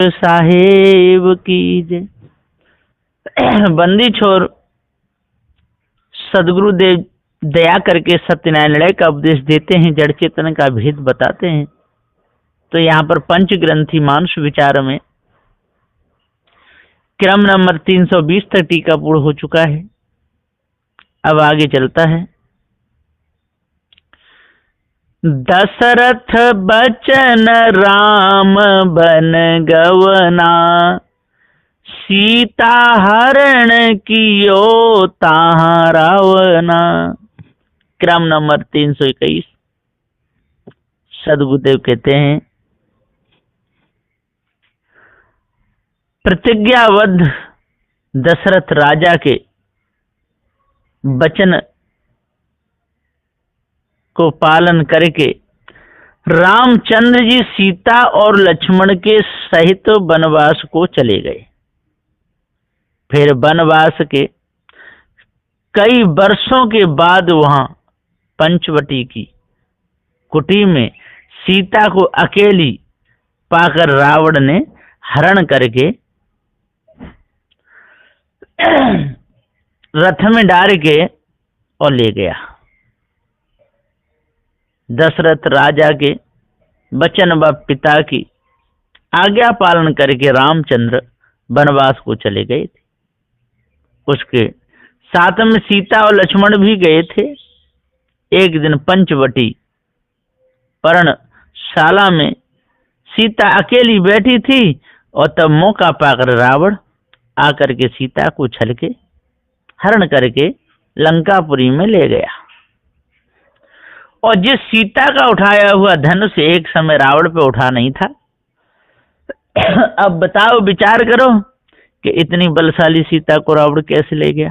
साहेब की जय। बंदी छोर सदगुरुदेव दया करके सत्यनारायण का उपदेश देते हैं, जड़ चेतन का भेद बताते हैं। तो यहाँ पर पंच ग्रंथि मानस विचार में क्रम नंबर 320 तक टीका पूर्ण हो चुका है। अब आगे चलता है। दशरथ बचन राम बन गवना, सीता हरण कियो ताहा रावना। क्रम नंबर 321। सदगुरुदेव कहते हैं, प्रतिज्ञाबद्ध दशरथ राजा के वचन को पालन करके रामचंद्र जी सीता और लक्ष्मण के सहित वनवास को चले गए। फिर वनवास के कई वर्षों के बाद वहां पंचवटी की कुटी में सीता को अकेली पाकर रावण ने हरण करके रथ में डाल के और ले गया। दशरथ राजा के वचन व पिता की आज्ञा पालन करके रामचंद्र वनवास को चले गए थे। उसके साथ में सीता और लक्ष्मण भी गए थे। एक दिन पंचवटी पर्णशाला में सीता अकेली बैठी थी और तब मौका पाकर रावण आकर के सीता को छल के हरण करके लंकापुरी में ले गया। और जिस सीता का उठाया हुआ धनुष एक समय रावण पे उठा नहीं था, अब बताओ, विचार करो कि इतनी बलशाली सीता को रावण कैसे ले गया।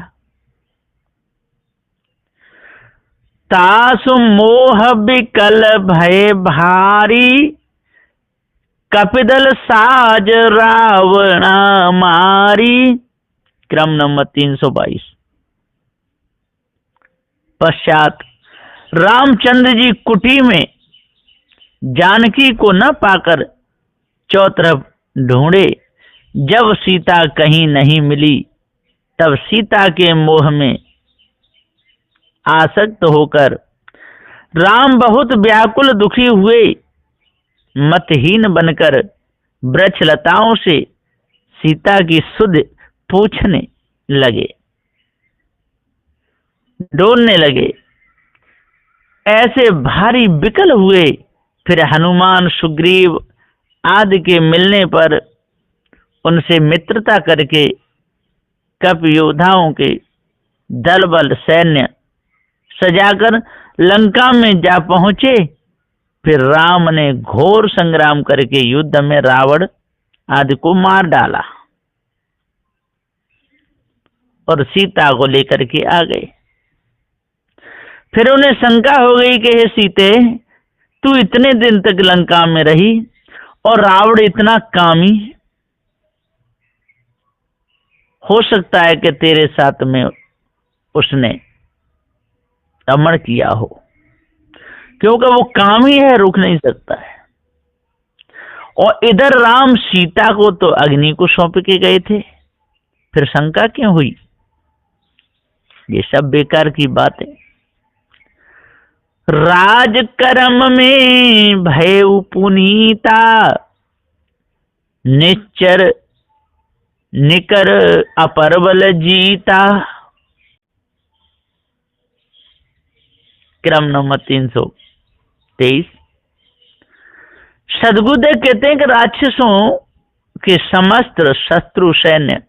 तासु मोह विकल भय भारी, कपिदल साज रावणा मारी। क्रम नंबर 322। पश्चात रामचंद्र जी कुटी में जानकी को न पाकर चौतरफ ढूंढे। जब सीता कहीं नहीं मिली, तब सीता के मोह में आसक्त होकर राम बहुत व्याकुल दुखी हुए, मतहीन बनकर वृक्ष लताओं से सीता की सुध पूछने लगे, डोलने लगे। ऐसे भारी विकल हुए। फिर हनुमान सुग्रीव आदि के मिलने पर उनसे मित्रता करके कप योद्धाओं के दल बल सैन्य सजाकर लंका में जा पहुंचे। फिर राम ने घोर संग्राम करके युद्ध में रावण आदि को मार डाला और सीता को लेकर के आ गए। फिर उन्हें शंका हो गई कि हे सीते, तू इतने दिन तक लंका में रही और रावण इतना कामी, हो सकता है कि तेरे साथ में उसने अमर किया हो, क्योंकि वो कामी है, रुक नहीं सकता है। और इधर राम सीता को तो अग्नि को सौंप के गए थे, फिर शंका क्यों हुई? ये सब बेकार की बातें। राजकर्म में भय पुनीता, निश्चर निकर अपरबल जीता। क्रम नंबर 323। सदगुरुदेव कहते हैं कि राक्षसों के समस्त शत्रु सैन्य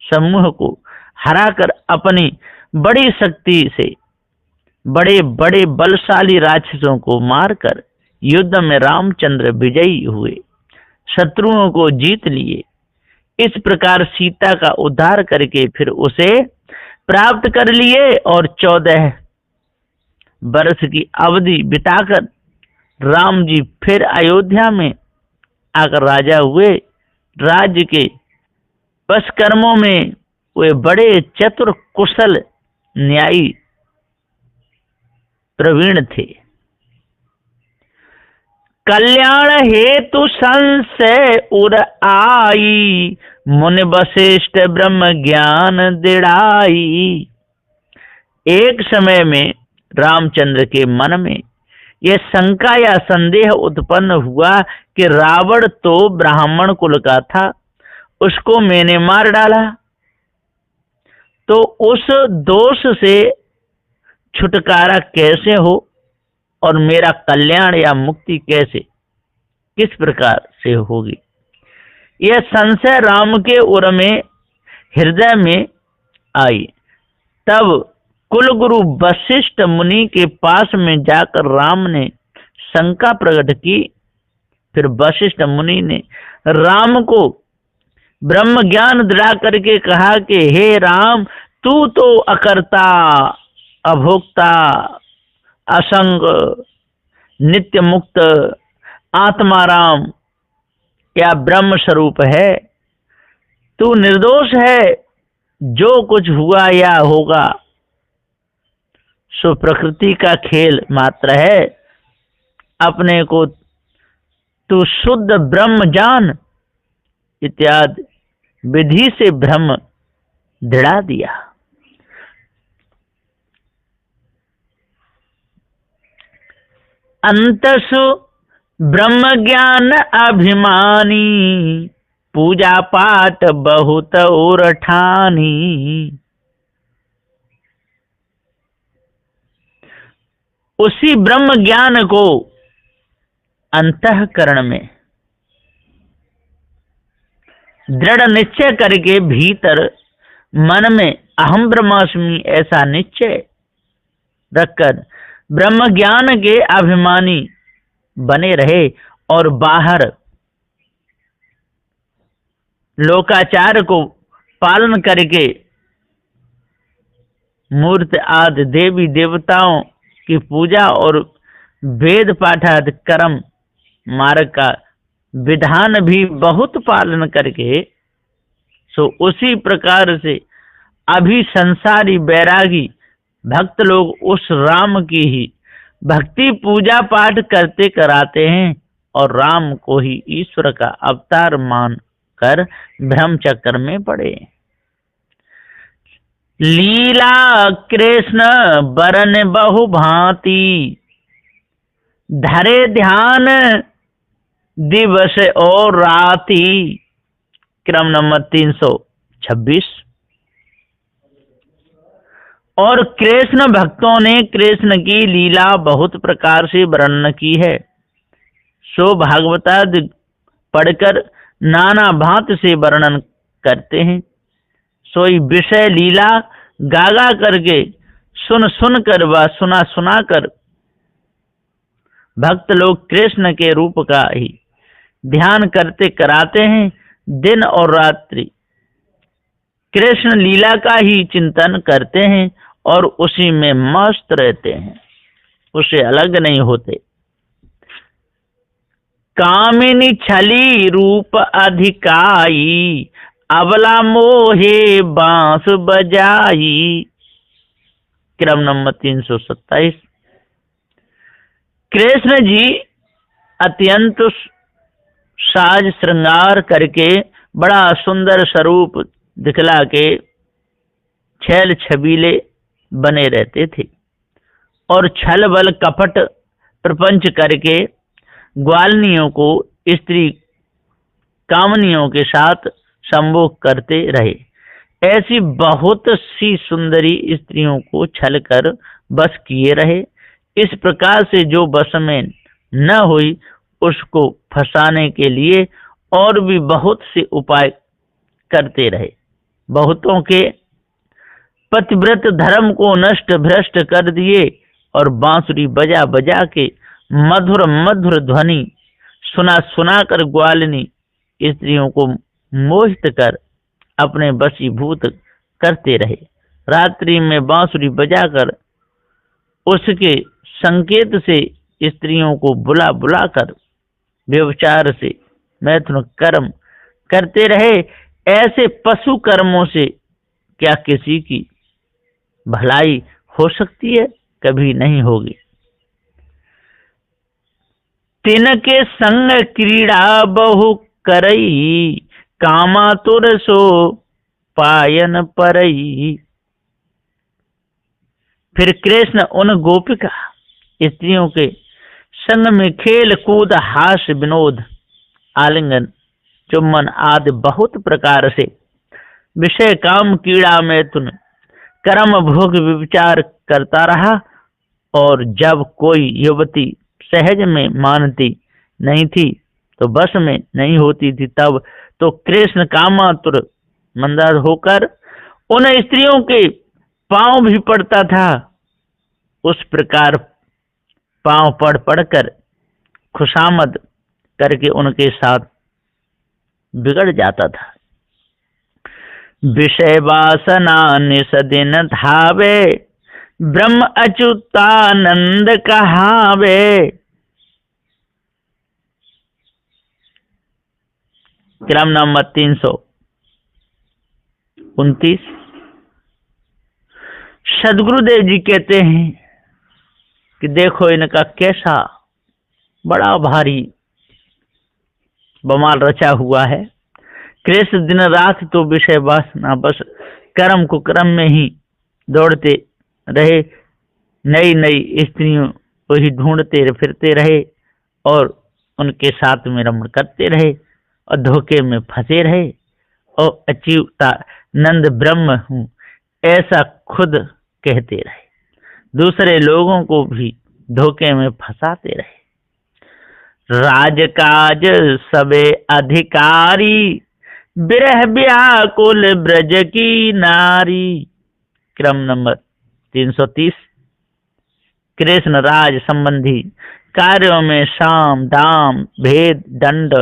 समूह को हराकर अपनी बड़ी शक्ति से बड़े बड़े बलशाली राक्षसों को मारकर युद्ध में रामचंद्र विजयी हुए, शत्रुओं को जीत लिए। इस प्रकार सीता का उद्धार करके फिर उसे प्राप्त कर लिए और 14 वर्ष की अवधि बिताकर राम जी फिर अयोध्या में आकर राजा हुए। राज्य के बस कर्मों में वे बड़े चतुर कुशल न्यायी प्रवीण थे। कल्याण हेतु संशय उर आई, मुनि वशिष्ठ ब्रह्म ज्ञान दिड़ाई। एक समय में रामचंद्र के मन में यह शंका या संदेह उत्पन्न हुआ कि रावण तो ब्राह्मण कुल का था, उसको मैंने मार डाला, तो उस दोष से छुटकारा कैसे हो और मेरा कल्याण या मुक्ति कैसे, किस प्रकार से होगी। यह संशय राम के उर में, हृदय में आई। तब कुलगुरु वशिष्ठ मुनि के पास में जाकर राम ने शंका प्रकट की। फिर वशिष्ठ मुनि ने राम को ब्रह्म ज्ञान दिला करके कहा कि हे राम, तू तो अकर्ता, अभोक्ता, असंग, नित्य मुक्त, आत्माराम या ब्रह्म स्वरूप है। तू निर्दोष है, जो कुछ हुआ या होगा सो प्रकृति का खेल मात्र है। अपने को तू शुद्ध ब्रह्म जान इत्यादि विधि से भ्रम दृढ़ा दिया। अंतसु ब्रह्म ज्ञान अभिमानी, पूजा पाठ बहुत और ठानी। उसी ब्रह्म ज्ञान को अंतःकरण में दृढ़ निश्चय करके भीतर मन में अहम ब्रह्मास्मि ऐसा निश्चय रखकर ब्रह्म ज्ञान के अभिमानी बने रहे और बाहर लोकाचार को पालन करके मूर्ति आदि देवी देवताओं की पूजा और वेद पाठादि कर्म मार्ग का विधान भी बहुत पालन करके सो उसी प्रकार से अभी संसारी बैरागी भक्त लोग उस राम की ही भक्ति पूजा पाठ करते कराते हैं और राम को ही ईश्वर का अवतार मान कर भ्रम चक्र में पड़े। लीला कृष्ण बरन बहु भांति, धरे ध्यान दिवस और राति। क्रम नंबर 326। और कृष्ण भक्तों ने कृष्ण की लीला बहुत प्रकार से वर्णन की है। सो भागवतादि पढ़कर नाना भांति से वर्णन करते हैं। सोई विषय लीला गागा करके सुन सुन कर व सुना सुना कर भक्त लोग कृष्ण के रूप का ही ध्यान करते कराते हैं। दिन और रात्रि कृष्ण लीला का ही चिंतन करते हैं और उसी में मस्त रहते हैं, उससे अलग नहीं होते। कामिनी छली रूप अधिकाई, अबला मोहे बांस बजाई। क्रम नंबर 327। कृष्ण जी अत्यंत साज श्रृंगार करके बड़ा सुंदर स्वरूप दिखला के छैल छबीले बने रहते थे और छल बल कपट प्रपंच करके ग्वालनियों को स्त्री कामनियों के साथ संभोग करते रहे। ऐसी बहुत सी सुंदरी स्त्रियों को छल कर बस किए रहे। इस प्रकार से जो बस में न हुई उसको फंसाने के लिए और भी बहुत से उपाय करते रहे। बहुतों के पतिव्रत धर्म को नष्ट भ्रष्ट कर दिए और बांसुरी बजा बजा के मधुर मधुर ध्वनि सुना सुना कर ग्वालिनी स्त्रियों को मोहित कर अपने वशीभूत करते रहे। रात्रि में बांसुरी बजाकर उसके संकेत से स्त्रियों को बुला बुला कर व्यभिचार से मैथुन कर्म करते रहे। ऐसे पशु कर्मों से क्या किसी की भलाई हो सकती है? कभी नहीं होगी। तिनके संग क्रीड़ा बहु करई, कामातुर सो पायन परई। फिर कृष्ण उन गोपिका स्त्रियों के संग में खेल कूद, हास्य विनोद, आलिंगन, चुम्बन आदि बहुत प्रकार से विषय काम कीड़ा में तुन कर्म भोग विचार करता रहा। और जब कोई युवती सहज में मानती नहीं थी तो बस में नहीं होती थी, तब तो कृष्ण कामातुर मंदार होकर उन स्त्रियों के पांव भी पड़ता था। उस प्रकार पांव पड़ कर खुशामद करके उनके साथ बिगड़ जाता था। विषय वासना निसदिन धावे, ब्रह्म अच्युतानंद कहावे। क्रम नंबर 329। सदगुरुदेव जी कहते हैं कि देखो इनका कैसा बड़ा भारी बवाल रचा हुआ है। कृष्ण दिन रात तो विषय वासना बस कर्म कुकर्म में ही दौड़ते रहे, नई नई स्त्रियों को ही ढूंढते फिरते रहे और उनके साथ में रमण करते रहे और धोखे में फंसे रहे और अच्युतानंद ब्रह्म हूँ ऐसा खुद कहते रहे, दूसरे लोगों को भी धोखे में फंसाते रहे। राजकाज सबे अधिकारी, बिरह व्याकुल ब्रज की नारी। क्रम नंबर 330। कृष्ण राज संबंधी कार्यों में साम दाम भेद दंड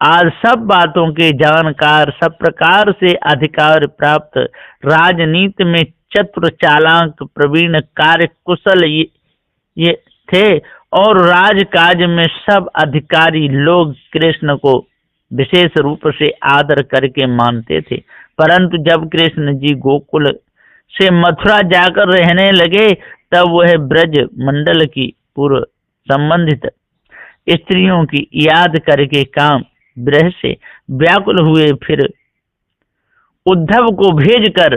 आज सब बातों के जानकार, सब प्रकार से अधिकार प्राप्त, राजनीति में चतुर चालाक प्रवीण कार्य कुशल ये थे और राजकाज में सब अधिकारी लोग कृष्ण को विशेष रूप से आदर करके मानते थे। परंतु जब कृष्ण जी गोकुल से मथुरा जाकर रहने लगे तब वह ब्रज मंडल की पूर्व संबंधित स्त्रियों की याद करके काम विरह से व्याकुल हुए। फिर उद्धव को भेजकर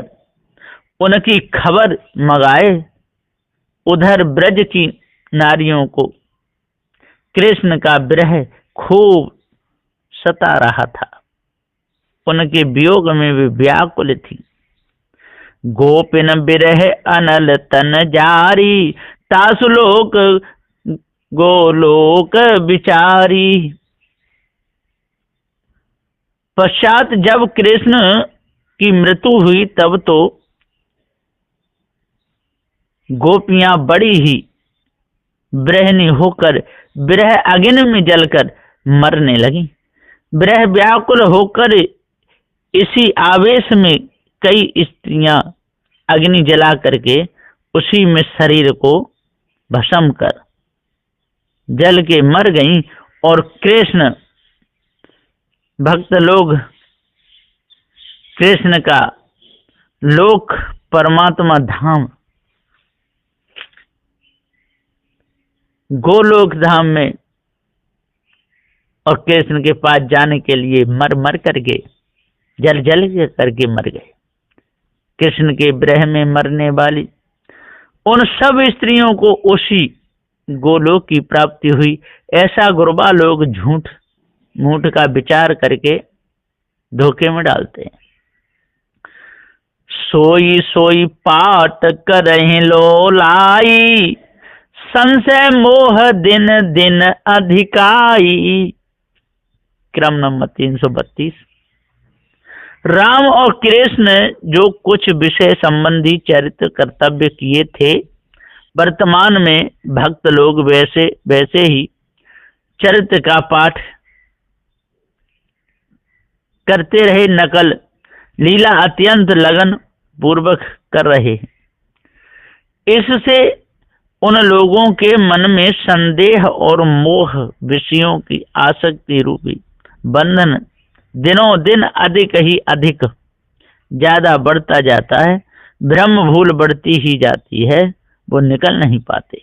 उनकी खबर मंगाए। उधर ब्रज की नारियों को कृष्ण का विरह खूब सता रहा था, उनके वियोग में वे व्याकुल थी। गोपिन बिरह अनल तन जारी, तासुलोक गोलोक विचारी। पश्चात जब कृष्ण की मृत्यु हुई तब तो गोपियां बड़ी ही विरहनी होकर विरह अग्नि में जलकर मरने लगी। विरह व्याकुल होकर इसी आवेश में कई स्त्रियां अग्नि जला करके उसी में शरीर को भस्म कर जल के मर गईं और कृष्ण भक्त लोग कृष्ण का लोक परमात्मा धाम गोलोक धाम में और कृष्ण के पास जाने के लिए मर मर करके जल जल करके मर गए। कृष्ण के विरह में मरने वाली उन सब स्त्रियों को उसी गोलोक की प्राप्ति हुई, ऐसा गुरबा लोग झूठ मूठ का विचार करके धोखे में डालते हैं। सोई सोई पाट करहि लोलाई, संशय मोह दिन दिन अधिकाई। क्रम नंबर 332। राम और कृष्ण जो कुछ विषय संबंधी चरित्र कर्तव्य किए थे, वर्तमान में भक्त लोग वैसे वैसे ही चरित्र का पाठ करते रहे, नकल लीला अत्यंत लगन पूर्वक कर रहे हैं। इससे उन लोगों के मन में संदेह और मोह विषयों की आसक्ति रूपी बंधन दिनों दिन अधिक ही अधिक ज्यादा बढ़ता जाता है। ब्रह्म भूल बढ़ती ही जाती है, वो निकल नहीं पाते।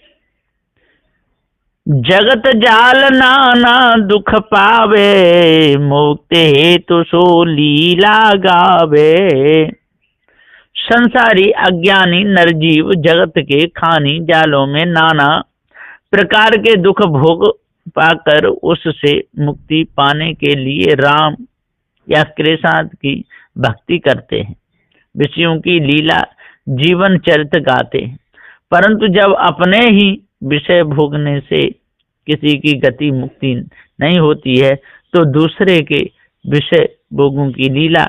जगत जाल नाना दुख पावे, मुक्ति हेतु सो लीला गावे। संसारी अज्ञानी नरजीव जगत के खानी जालों में नाना प्रकार के दुख भोग पाकर उससे मुक्ति पाने के लिए राम या कृष्ण की भक्ति करते हैं, विषयों की लीला जीवन चरित्र गाते हैं। परंतु जब अपने ही विषय भोगने से किसी की गति मुक्ति नहीं होती है, तो दूसरे के विषय भोगों की लीला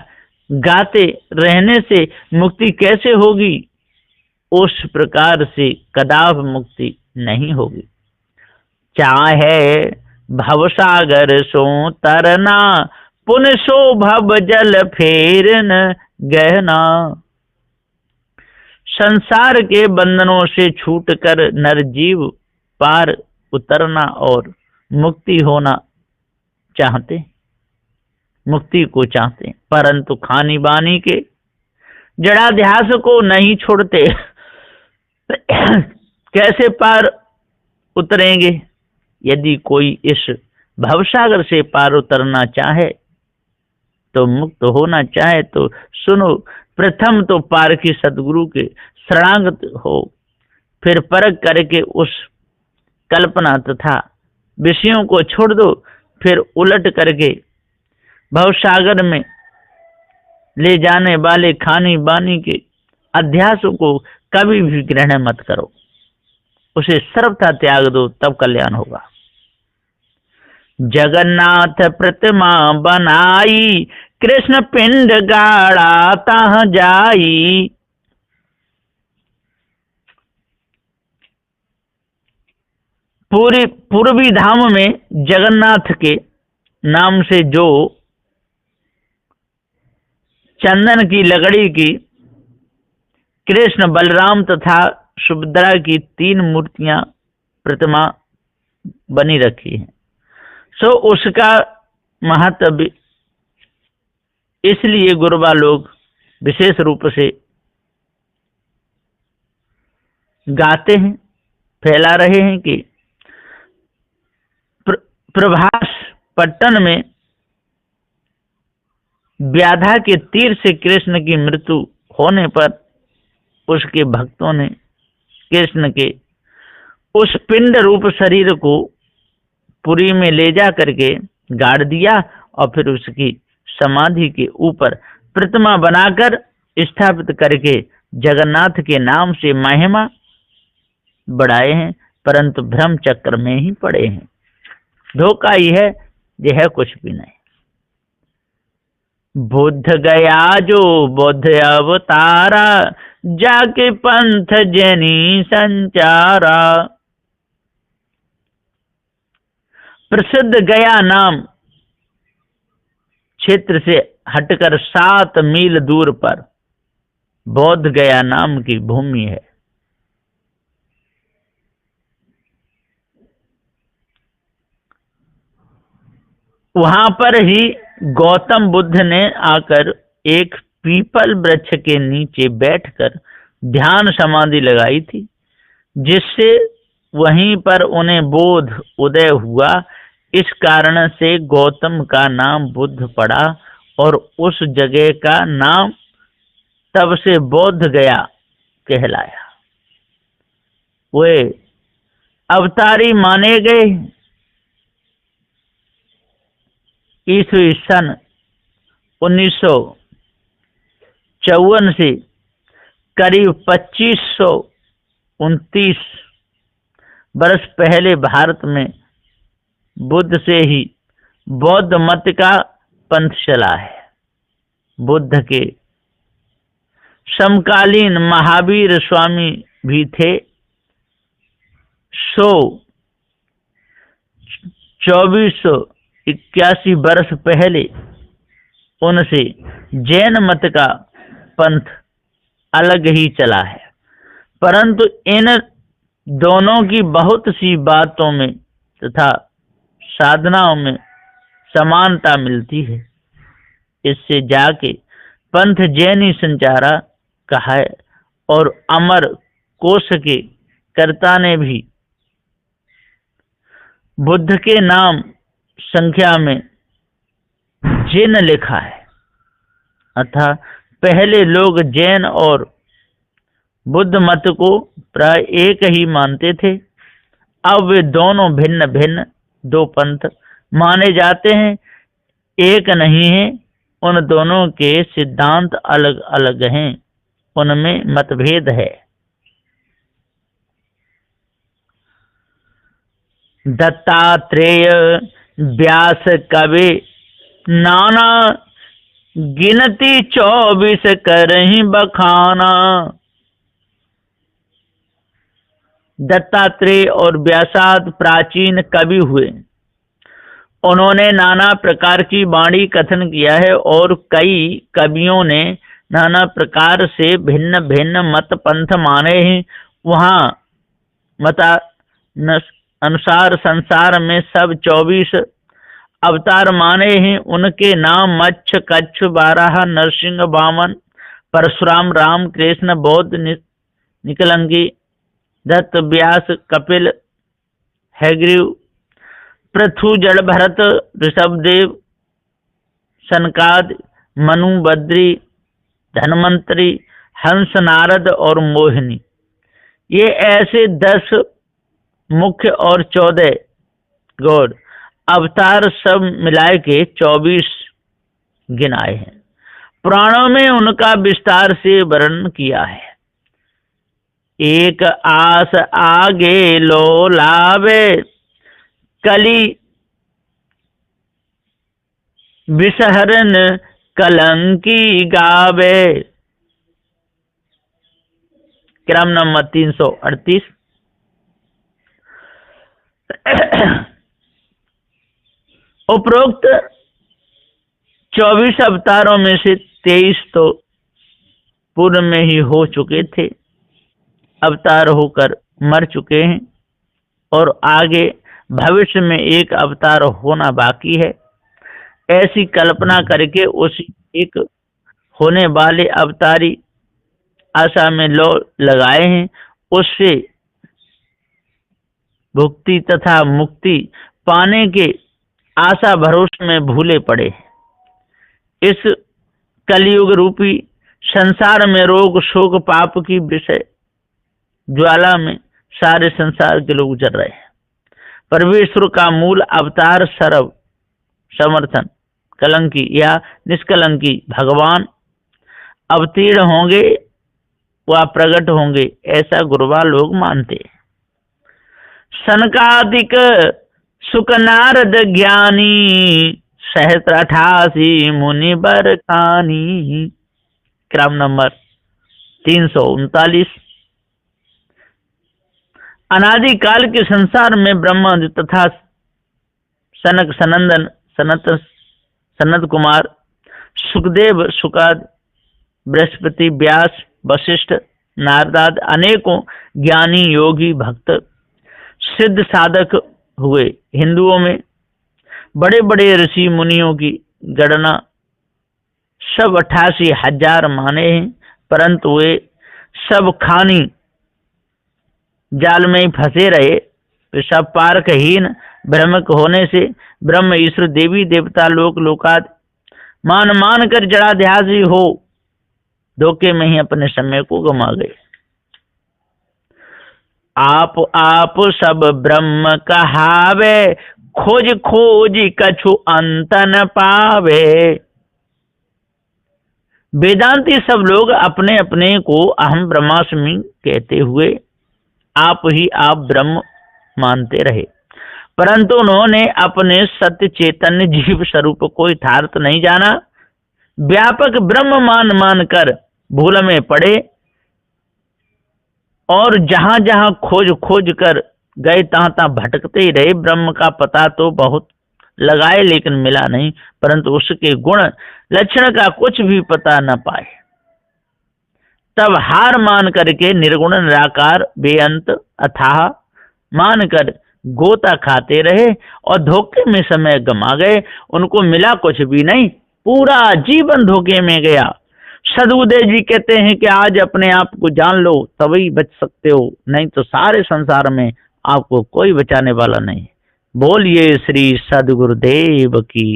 गाते रहने से मुक्ति कैसे होगी? उस प्रकार से कदाप मुक्ति नहीं होगी। चाहे भवसागर सो तरना, पुन सो भव जल फेरन गहना। संसार के बंधनों से छूटकर नरजीव पार उतरना और मुक्ति होना चाहते, मुक्ति को चाहते, परंतु खानी बानी के जड़ाध्यास को नहीं छोड़ते। कैसे पार उतरेंगे? यदि कोई इस भवसागर से पार उतरना चाहे, तो मुक्त होना चाहे, तो सुनो, प्रथम तो पार की सदगुरु के शरणागत हो, फिर परख करके उस कल्पना तथा विषयों को छोड़ दो, फिर उलट करके भवसागर में ले जाने वाले खानी बानी के अध्यासों को कभी भी ग्रहण मत करो, उसे सर्वथा त्याग दो, तब कल्याण होगा। जगन्नाथ प्रतिमा बनाई, कृष्ण पिंड गाड़ा तहाँ जाई। पूर्वी धाम में जगन्नाथ के नाम से जो चंदन की लकड़ी की कृष्ण, बलराम तथा सुभद्रा की 3 मूर्तियां प्रतिमा बनी रखी है, सो उसका महत्व इसलिए गुरुबा लोग विशेष रूप से गाते हैं, फैला रहे हैं कि प्रभास पट्टन में व्याधा के तीर से कृष्ण की मृत्यु होने पर उसके भक्तों ने कृष्ण के उस पिंड रूप शरीर को पुरी में ले जा करके गाड़ दिया और फिर उसकी समाधि के ऊपर प्रतिमा बनाकर स्थापित करके जगन्नाथ के नाम से महिमा बढ़ाए हैं, परंतु भ्रम चक्र में ही पड़े हैं। धोखा ही है, यह है कुछ भी नहीं। बुद्ध गया जो बुद्ध अवतारा, जाके पंथ जनी संचारा। प्रसिद्ध गया नाम क्षेत्र से हटकर 7 मील दूर पर बौद्ध गया नाम की भूमि है। वहां पर ही गौतम बुद्ध ने आकर एक पीपल वृक्ष के नीचे बैठकर ध्यान समाधि लगाई थी, जिससे वहीं पर उन्हें बोध उदय हुआ। इस कारण से गौतम का नाम बुद्ध पड़ा और उस जगह का नाम तब से बोध गया कहलाया। वे अवतारी माने गए। ईस्वी सन 1954 से करीब 2529 वर्ष पहले भारत में बुद्ध से ही बौद्ध मत का पंथ चला है। बुद्ध के समकालीन महावीर स्वामी भी थे। 2481 वर्ष पहले उनसे जैन मत का पंथ अलग ही चला है, परंतु इन दोनों की बहुत सी बातों में तथा साधनाओं में समानता मिलती है। इससे जाके पंथ जैनी संचारा कहा है और अमर कोश के कर्ता ने भी बुद्ध के नाम संख्या में जैन लिखा है, अतः पहले लोग जैन और बुद्ध मत को प्राय एक ही मानते थे। अब वे दोनों भिन्न भिन्न दो पंथ माने जाते हैं, एक नहीं है। उन दोनों के सिद्धांत अलग अलग हैं, उनमें मतभेद है। दत्तात्रेय व्यास कवि नाना, गिनती 24 करहीं बखाना। दत्तात्रेय और व्यासाद प्राचीन कवि हुए। उन्होंने नाना प्रकार की वाणी कथन किया है और कई कवियों ने नाना प्रकार से भिन्न भिन्न मत पंथ माने हैं। वहाँ मता अनुसार संसार में सब 24 अवतार माने हैं। उनके नाम मच्छ, कच्छ, बाराह, नरसिंह, वामन, परशुराम, राम, कृष्ण, बौद्ध, निकलंगी, दत्त, व्यास, कपिल, हैग्रीव, पृथु, जड़, भरत, ऋषभदेव, सनकाद, मनु, बद्री, धन्वंतरी, हंस, नारद और मोहिनी। ये ऐसे 10 मुख्य और 14 गौड़ अवतार सब मिलाए के 24 गिनाए हैं। पुराणों में उनका विस्तार से वर्णन किया है। एक आस आगे लो लावे, कली विसहरन कलंकी गावे। क्रम नंबर 338। उपरोक्त 24 अवतारों में से 23 तो पूर्व में ही हो चुके थे, अवतार होकर मर चुके हैं, और आगे भविष्य में एक अवतार होना बाकी है। ऐसी कल्पना करके उस एक होने वाले अवतारी आशा में लो लगाए हैं। उससे भुक्ति तथा मुक्ति पाने के आशा भरोसे में भूले पड़े। इस कलयुग रूपी संसार में रोग शोक पाप की विषय ज्वाला में सारे संसार के लोग जल रहे हैं। परमेश्वर का मूल अवतार सर्व समर्थन कलंकी या निष्कलंकी भगवान अवतीर्ण होंगे व प्रकट होंगे, ऐसा गुरुवा लोग मानते। सनकादिक सुख नारद ज्ञानी, 88 मुनि बरखानी। क्रम नंबर 339। अनादिकाल के संसार में ब्रह्मा तथा सनक, सनंदन, सनत कुमार, सुखदेव, सुकाद, बृहस्पति, व्यास, वशिष्ठ, नारदाद अनेकों ज्ञानी योगी भक्त सिद्ध साधक हुए। हिंदुओं में बड़े बड़े ऋषि मुनियों की गणना सब 88,000 माने हैं, परंतु वे सब खानी जाल में ही फंसे रहे। वे सब पारकहीन भ्रमक होने से ब्रह्म ईश्वर देवी देवता लोक लोकाद मान मान कर जड़ाध्यासी हो धोखे में ही अपने समय को गमा गए। आप सब ब्रह्म कहावे, खोज खोज कछु अंत न पावे। वेदांती सब लोग अपने अपने को अहम ब्रह्मास्मि कहते हुए आप ही आप ब्रह्म मानते रहे, परंतु उन्होंने अपने सत्य चैतन्य जीव स्वरूप को यथार्थ नहीं जाना। व्यापक ब्रह्म मान कर भूल में पड़े और जहां जहां खोज कर गए तहां भटकते ही रहे। ब्रह्म का पता तो बहुत लगाए लेकिन मिला नहीं, परंतु उसके गुण लक्षण का कुछ भी पता न पाए। तब हार मान करके निर्गुण निराकार बेअंत अथाह मानकर गोता खाते रहे और धोखे में समय गमा गए। उनको मिला कुछ भी नहीं, पूरा जीवन धोखे में गया। सदगुरुदेव जी कहते हैं कि आज अपने आप को जान लो तभी बच सकते हो, नहीं तो सारे संसार में आपको कोई बचाने वाला नहीं। बोलिए श्री सद्गुरुदेव की।